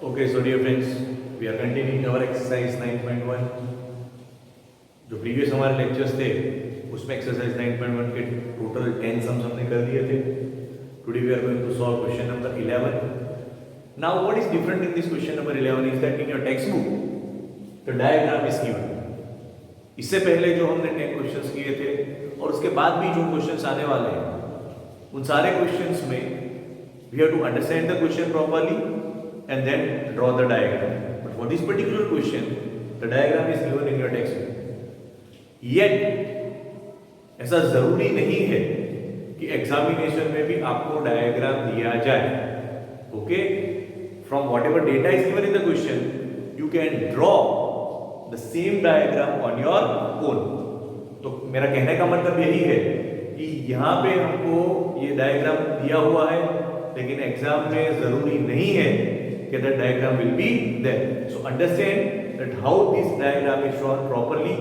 Okay, so dear friends, we are continuing our exercise 9.1. जो previous हमारे lectures थे उसमें एक्सरसाइज 9.1 के टोटल 10 सम्स हमने कर दिए थे. Today we are going to solve question number 11. Now what is different in this question number 11 is that in your text book the diagram is given. इससे पहले जो हमने 10 क्वेश्चंस किए थे और उसके बाद भी जो क्वेश्चंस आने वाले हैं उन सारे क्वेश्चंस में we have to understand the question properly and then draw the diagram. But for this particular question, the diagram is given in your textbook. Yet ऐसा जरूरी नहीं है कि एग्जामिनेशन में भी आपको डायग्राम दिया जाए. Okay? From whatever data is given in the question, you can draw the same diagram on your own. तो मेरा कहने का मतलब यही है कि यहाँ पे हमको ये डायग्राम दिया हुआ है, लेकिन एग्जाम में जरूरी नहीं है that diagram will be there. So understand that how this diagram is shown properly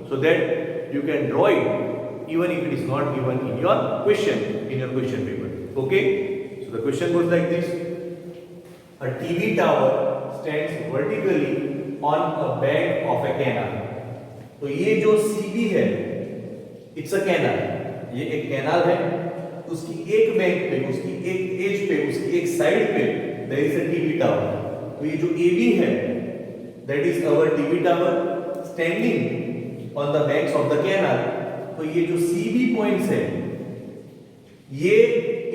so that you can draw it even if it is not given in your question paper. Okay? So the question goes like this. A TV tower stands vertically on a bank of a canal. तो ये जो CB है, it's a canal. ये एक canal है. उसकी एक bank पे, उसकी एक एज पे, उसकी एक साइड पे there is a TV tower. तो ये जो AB है that is our TV tower standing on the banks of the canal. तो ये जो CB points है ये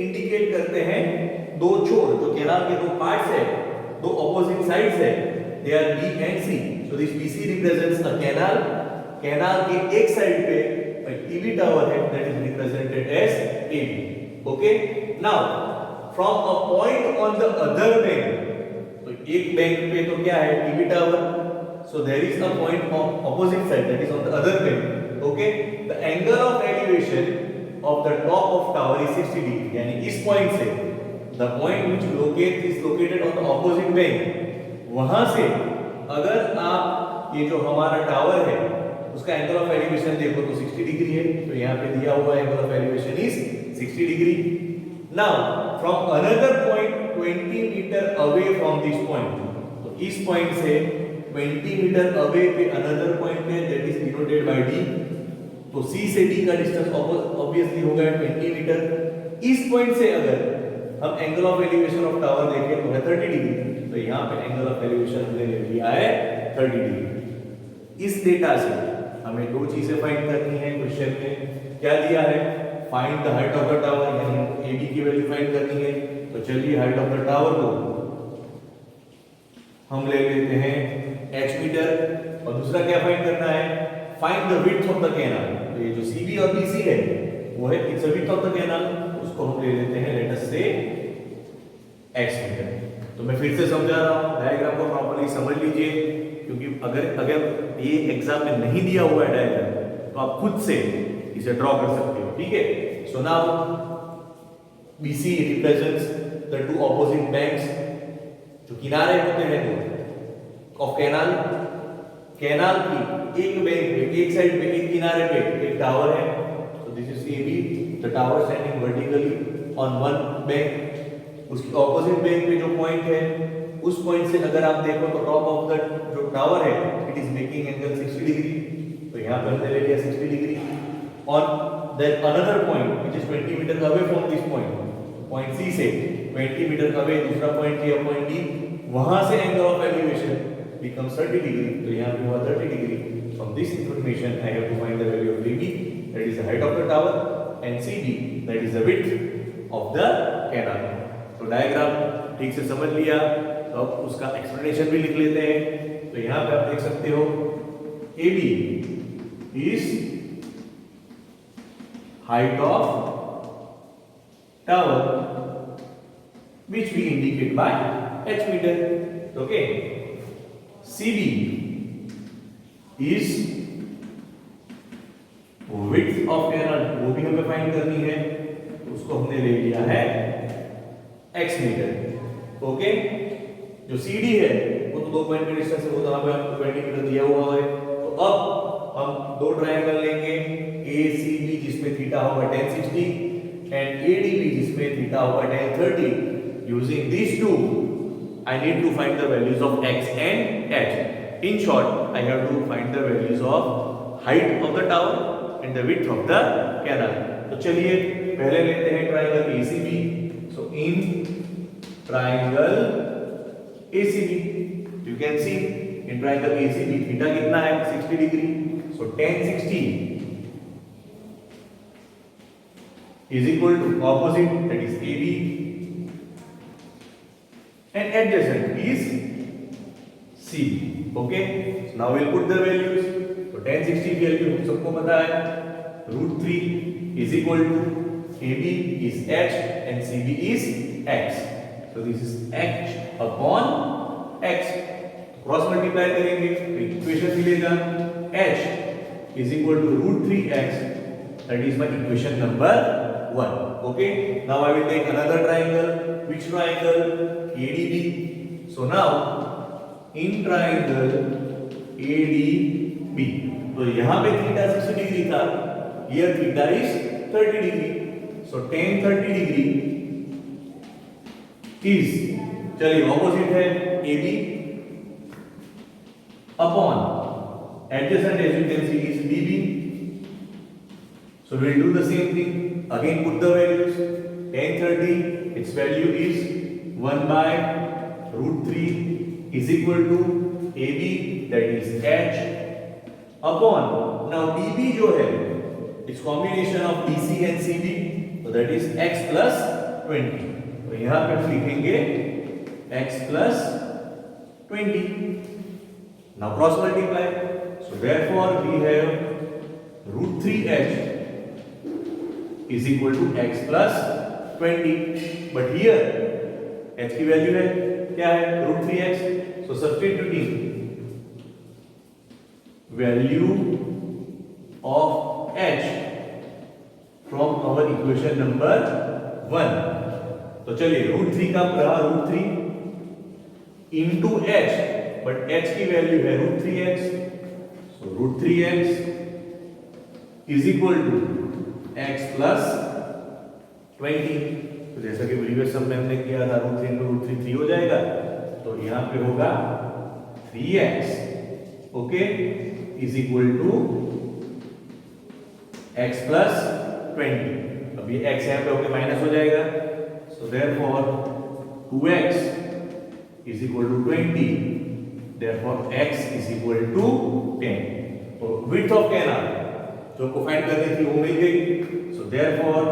इंडिकेट करते हैं दो छोर, जो कैनाल के दो पार्ट्स है, दो ऑपोजिट साइड्स है, they are B and C. So this BC represents a canal. Canal के एक साइड पे एक TV tower है that is represented as AB. Okay? Now from a point on the other bank, तो एक bank पे तो क्या है TV tower, so there is a point on opposite side that is on the other bank. Okay, the angle of elevation of the top of tower is 60 degree. यानी इस point से the point which is located on the opposite bank, वहां से अगर आप ये जो हमारा टावर है उसका एंगल ऑफ एलिवेशन देखो तो 60 डिग्री है. तो यहाँ पे दिया हुआ angle of elevation is 60 degree. Now from another point 20 meter away from this point, तो इस पॉइंट से 20 मीटर अवे पे अनदर पॉइंट है that is denoted by D. तो C से D का डिस्टेंस ऑब्वियसली होगा 20 मीटर. इस पॉइंट से अगर हम angle of elevation of tower देखें तो है 30 डिग्री. तो यहाँ पे एंगल ऑफ एलिवेशन हमने ले लिया है 30 डिग्री. इस डेटा से हमें दो चीजें फाइंड करनी है. क्वेश्चन में क्या दिया है, find the height of the tower, यानी AB की वैल्यू फाइंड करनी है. तो चलिए हाइट ऑफ द टावर को हम ले लेते हैं h मीटर, और दूसरा क्या फाइंड करना है, find the width of the canal. तो ये जो CB और BC है वो है it's the width of the canal, उसको हम ले लेते हैं लेट अस से x मीटर. तो मैं फिर से समझा रहा हूं, डायग्राम को प्रॉपर्ली समझ लीजिए, क्योंकि अगर ये एग्जाम में नहीं दिया हुआ है डायग्राम तो आप खुद से इसे ड्रॉ कर सकते हो. ठीक है? So now BC represents the two opposite banks. जो किनारे होते हैं दो ऑफ कैनाल, कैनाल की एक बैंक पे, एक साइड पे, एक किनारे पे एक टावर है. so this is AB, the tower standing vertically on one bank. उसकी ऑपोजिट बैंक पे जो पॉइंट है उस पॉइंट से अगर आप देखो तो टॉप ऑफ द जो टावर है it is making angle 60 degree. तो यहाँ पे हमने ले लिया 60 डिग्री. और then another point which is 20 meter away from this point C से 20 meter away दूसरा पॉइंट है पॉइंट D, वहां से angle of elevation becomes 30 degree. तो यहाँ पे हुआ 30 degree. From this information I have to find the value of AB, that is the height of the tower, and CB, that is the width of the canal. तो diagram ठीक से समझ लिया तो अब उसका एक्सप्लेनेशन भी लिख लेते हैं. तो यहाँ पे आप देख सकते हो AB is height of tower which we indicate by h meter. Okay, CB is width of canal, वो भी हमें फाइंड करनी है, तो उसको हमने ले लिया है x मीटर. ओके, जो CD है वो तो दो पॉइंट का डिस्टेंस है, वो तो हमें 20 मीटर दिया हुआ है. तो अब हम दो ट्रायंगल लेंगे, ACB जिसमें थीटा होगा tan 60 एंड ADB जिसमें थीटा होगा tan 30. Using this to I need to find the values of x and h. In short, I have to find the values of height of the tower and the width of the canal. तो चलिए पहले लेते हैं triangle ACB. So in triangle ACB, you can see in triangle ACB theta कितना है 60 degree. So tan 60 is equal to opposite, that is AB, and adjacent is CB. Okay, so now we'll put the values. So tan 60 की value हम सबको पता है, √3 is equal to AB is h and CB is x. So this is h upon x. Cross multiply करेंगे तो equation मिलेगा h is equal to √3x. That is my equation number 1. Okay, now I will take another triangle. Which triangle? ADB. So now in triangle ADB, तो यहाँ पे theta 60 degree था, here theta is 30 degree. So tan 30 degree is, चलिए opposite है AB upon adjacent, as you can see, is BB. So we'll do the same thing. Again put the values. Tan 30, its value is 1 by √3 is equal to AB, that is h upon, now BB जो है it's combination of BC and CB, so that is x plus 20. तो यहाँ पे हम लिखेंगे x plus 20. Now cross multiply, so therefore we have √3h is equal to x plus 20. But here h की value है क्या है √3x. So substituting value of h from our equation number 1. तो चलिए √3 का रहा √3 into h, but h की value है √3x. So √3x is equal to x plus 20. तो जैसा कि प्रीवियस सम में हमने किया था √3 into √3 3 हो जाएगा, तो यहाँ पे होगा 3x. Okay, is equal to x plus 20. अब ये x यहाँ पे होके माइनस हो जाएगा. So therefore 2x is equal to 20. Therefore x is equal to 10. तो width of canal जो आपको फाइंड करनी थी वो मिल गई. So therefore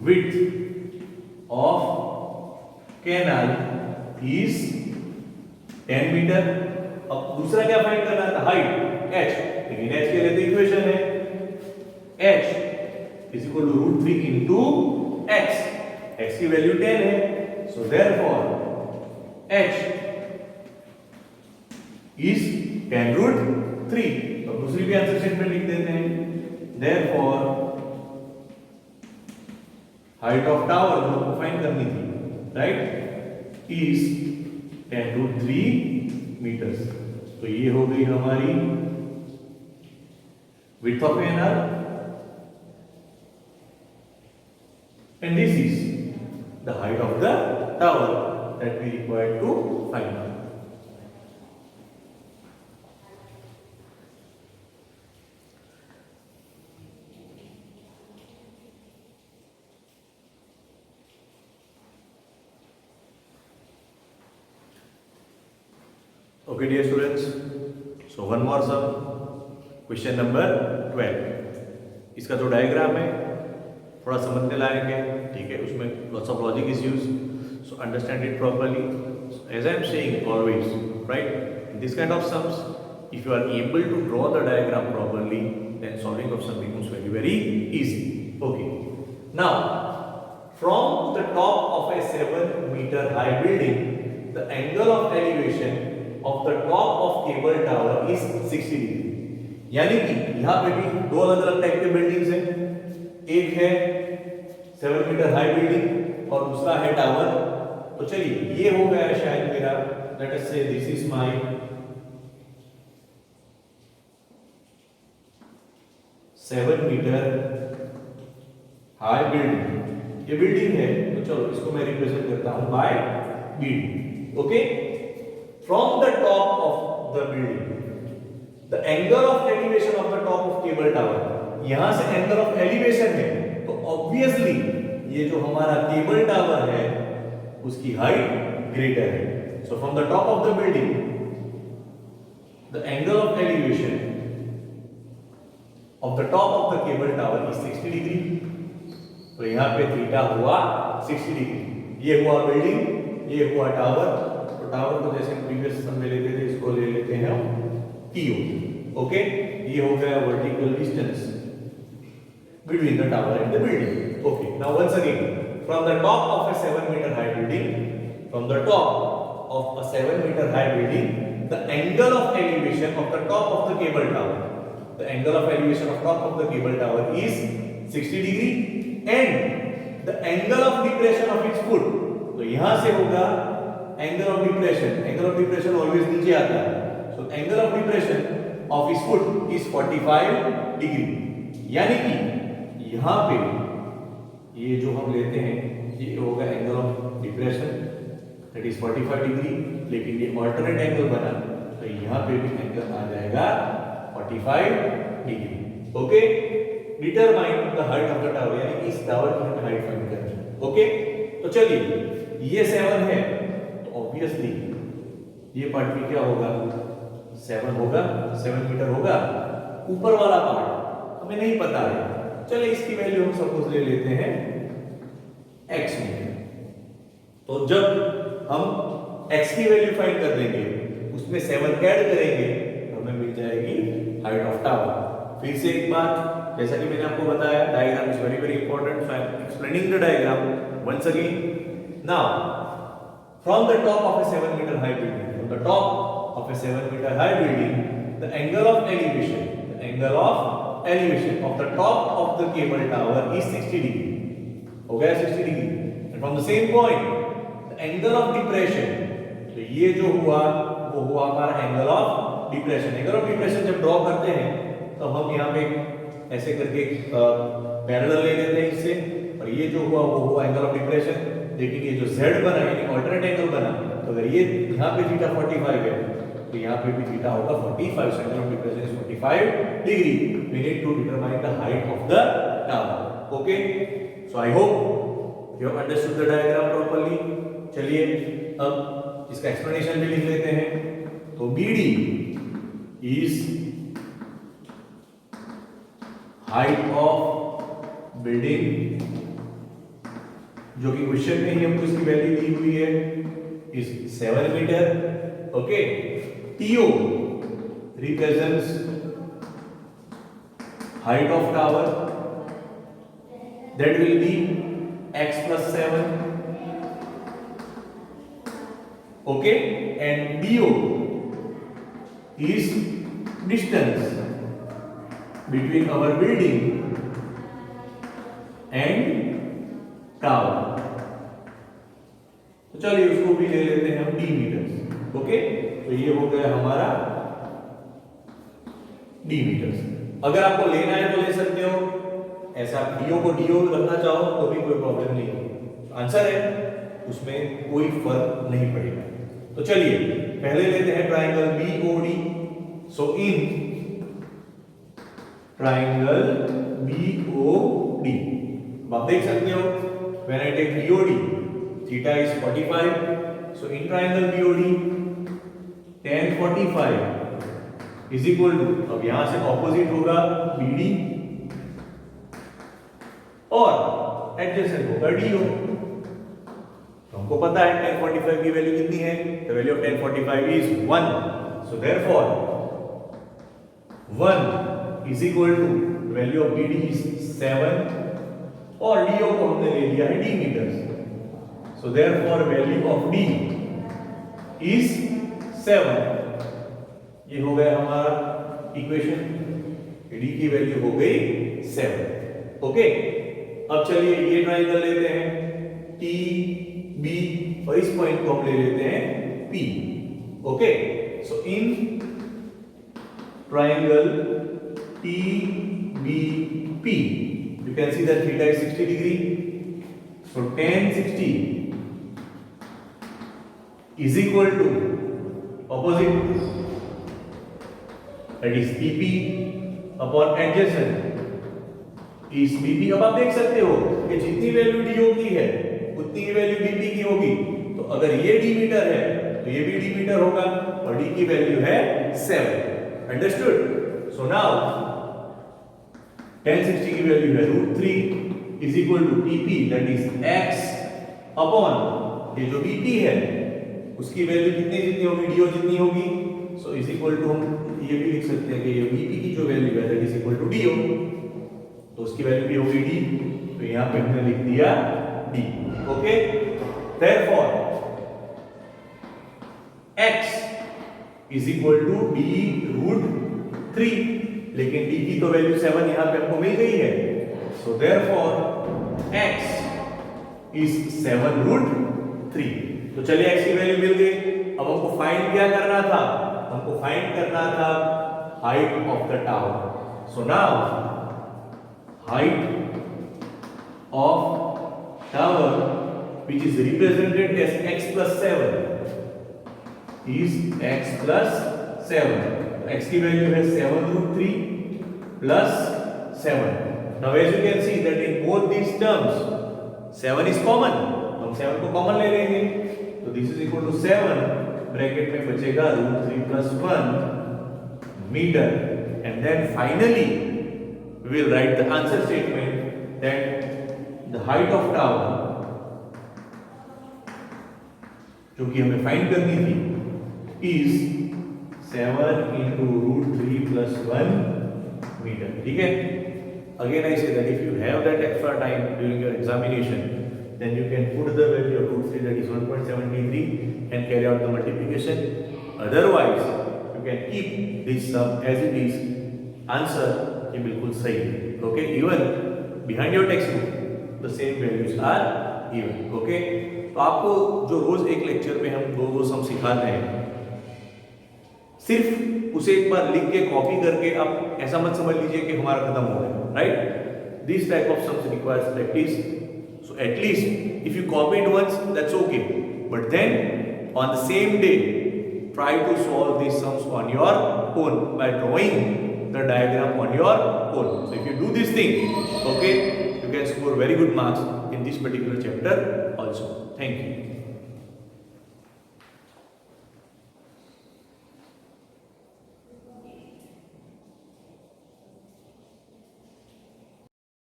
width of canal is 10 metre. अब दूसरा क्या फाइंड करना था? Height h. लेकिन h के लिए तो इक्वेशन है h is equal to √3 into x. x की वैल्यू 10 है. So therefore h is 10√3. तो दूसरी भी आंसर स्टेटमेंट लिख देते हैं. Therefore हाइट ऑफ टावर जो आपको फाइंड करनी थी, राइट, इज 10√3 मीटर्स. तो ये हो गई हमारी width of canal, and this is the height of the tower that we require to find out. Okay dear students, so one more sum, question number 12. इसका जो डायग्राम है थोड़ा समझने लायक है, ठीक है, उसमें lots of logic is used, so understand it properly. So as I am saying always, right, in this kind of sums, if you are able to draw the diagram properly, then solving of sum becomes very very easy. Okay, now from the top of a 7-meter high building, the angle of elevation of the top of cable tower is 60 degree. यानी कि यहाँ पे भी दो अलग अलग type के buildings हैं. एक है 7 मीटर हाई बिल्डिंग और दूसरा है टावर. तो चलिए ये हो गया शायद मेरा, let us say this is my 7 metre high building. ये बिल्डिंग है, तो चलो इसको मैं रिप्रेजेंट करता हूं by BD. Okay, from the top of the building the angle of elevation of the top of cable tower, यहां से एंगल ऑफ एलिवेशन है तो ऑब्वियसली ये जो हमारा केबल टावर है उसकी हाइट ग्रेटर है। So from the top of the building the angle of elevation of the top of the cable tower is 60 degree. तो यहां पे थीटा हुआ 60 डिग्री। ये हुआ बिल्डिंग, ये हुआ टावर। तो टावर को जैसे प्रीवियस सम में लेते थे, इसको ले लेते हैं हम टीओ। ओके, ये हो गया vertical distance between the tower and the building. Okay, now once again, from the top of a 7-meter high building, from the top of a 7-meter high building, the angle of elevation of the top of the cable tower, the angle of elevation of top of the cable tower is 60 degree, and the angle of depression of its foot, तो यहां से होगा angle of depression, angle of depression always नीचे आता है, so angle of depression of its foot is 45 degree, यानी कि यहां पे ये जो हम लेते हैं ये होगा angle of depression that is 45 degree, लेकिन ये अल्टरनेट एंगल बना तो यहां पे भी एंगल आ जाएगा 45 degree. Okay, determine the height of the tower, यानी इस टावर की हमें हाइट फाइंड करनी है। ओके, तो चलिए ये 7 है तो ऑब्वियसली ये पार्ट भी क्या होगा 7 होगा, 7 मीटर होगा। ऊपर वाला पार्ट हमें नहीं पता है, चलिए इसकी वैल्यू हम सपोज ले लेते हैं x मीटर। तो जब हम x की वैल्यू फाइंड कर देंगे उसमें 7 ऐड करेंगे तो हमें मिल जाएगी हाइट ऑफ टावर। फिर से एक बात, जैसा कि मैंने आपको बताया diagram is very very important, so I am explaining the diagram once again. Now from the top of a 7-meter high building, from the top of a 7-meter high building the angle of elevation, the angle of elevation of the top of the cable tower is 60 degree. हो गया 60 degree. And from the same point, the angle of depression, तो ये जो हुआ वो हुआ हमारा angle of depression. Angle of depression जब ड्रॉ करते हैं तो हम यहाँ पे ऐसे करके पैरेलल ले लेते हैं इससे, और ये जो हुआ वो हुआ एंगल ऑफ डिप्रेशन। लेकिन ये जो Z बना यानी अल्टरनेट एंगल बना, तो अगर ये यहाँ पे थीटा 45 है तो यहाँ पे भी थीटा होगा 45, so angle of depression is 45 degree. We need to determine the height of the tower. Okay, so I hope you have understood the diagram properly. चलिए अब इसका एक्सप्लेनेशन भी लिख लेते हैं। तो BD is height of building, जो कि क्वेश्चन में ही हमको इसकी वैल्यू दी हुई है, is 7 metre. Okay, TO represents height of tower, that will be x plus 7. Okay, and DO is distance between our building and tower. तो चलिए उसको भी ले लेते हैं हम d मीटर्स। ओके, तो ये हो गया हमारा d मीटर्स। अगर आपको लेना है तो ले सकते हो, ऐसा DO को DO रखना चाहो तो भी कोई प्रॉब्लम नहीं है। आंसर है उसमें कोई फर्क नहीं पड़ेगा। तो चलिए पहले लेते हैं triangle BOD। So in triangle BOD आप देख सकते हो when I take BOD theta is 45, so in triangle BOD tan 45 is equal to, अब यहां से ऑपोजिट होगा BD और एडजेसेंट होगा DO। तो हमको पता है tan 45 की वैल्यू कितनी है, the value of tan 45 is 1, so therefore 1 is equal to value of BD is 7 और DO को हमने ले लिया है d metres, so therefore value of D is 7। ये हो गया हमारा इक्वेशन, D की वैल्यू हो गई 7। ओके, अब चलिए ये ट्राइंगल लेते हैं टी बी और इस पॉइंट को हम ले लेते हैं P। Okay, so in triangle T B P you can see that theta is 60 degree So tan 60 is equal to opposite, that is BP upon adjacent is BP। अब आप देख सकते हो कि जितनी वैल्यू डी की है उतनी ही वैल्यू बीपी की होगी। तो अगर ये डी मीटर है तो ये भी डी मीटर होगा और डी की वैल्यू है 7। अंडरस्टूड? सो नाउ tan 60 की वैल्यू है √3 is equal to PP, that is x upon ये जो BP है उसकी वैल्यू जितनी होगी डी जितनी होगी। सो इज इक्वल टू हम ये भी लिख सकते हैं कि ये BP की जो वैल्यू है that is equal to D, तो उसकी वैल्यू भी होगी डी। तो यहां पे हमने लिख दिया D. Okay, therefore x is equal to d√3, लेकिन d की तो वैल्यू 7 यहां पे हमको मिल गई है। So therefore x is 7√3। तो चलिए x की वैल्यू मिल गई। अब हमको फाइंड क्या करना था? हमको फाइंड करना था height of the tower. So now height of tower which is represented as x plus 7 is x plus 7। x की वैल्यू है 7√3 plus 7। Now as you can see that in both these terms 7 is common, हम 7 को common ले लेंगे। तो this is equal to 7, bracket में बचेगा √3 plus 1 metre, and then finally we will write the answer statement that the height of tower जो कि हमें फाइंड करनी थी is 7 into √3 plus 1 मीटर। ठीक है? Again I say that if you have that extra time during your examination, then you can put the value of √3, that is 1.73, and carry out the multiplication. Otherwise you can keep this sum as it is। Answer ये बिल्कुल सही है। Okay, even behind your textbook the same values are even। Okay, तो आपको जो रोज एक lecture में हम दो सम सिखा रहे हैं, सिर्फ उसे एक बार लिख के कॉपी करके आप ऐसा मत समझ लीजिए कि हमारा खत्म हो गया, right? This type of sums requires practice. So at least if you copy it once that's okay, but then on the same day try to solve these sums on your own by drawing the diagram on your own। So if you do this thing, okay, you can score very good marks in this particular chapter also। Thank you।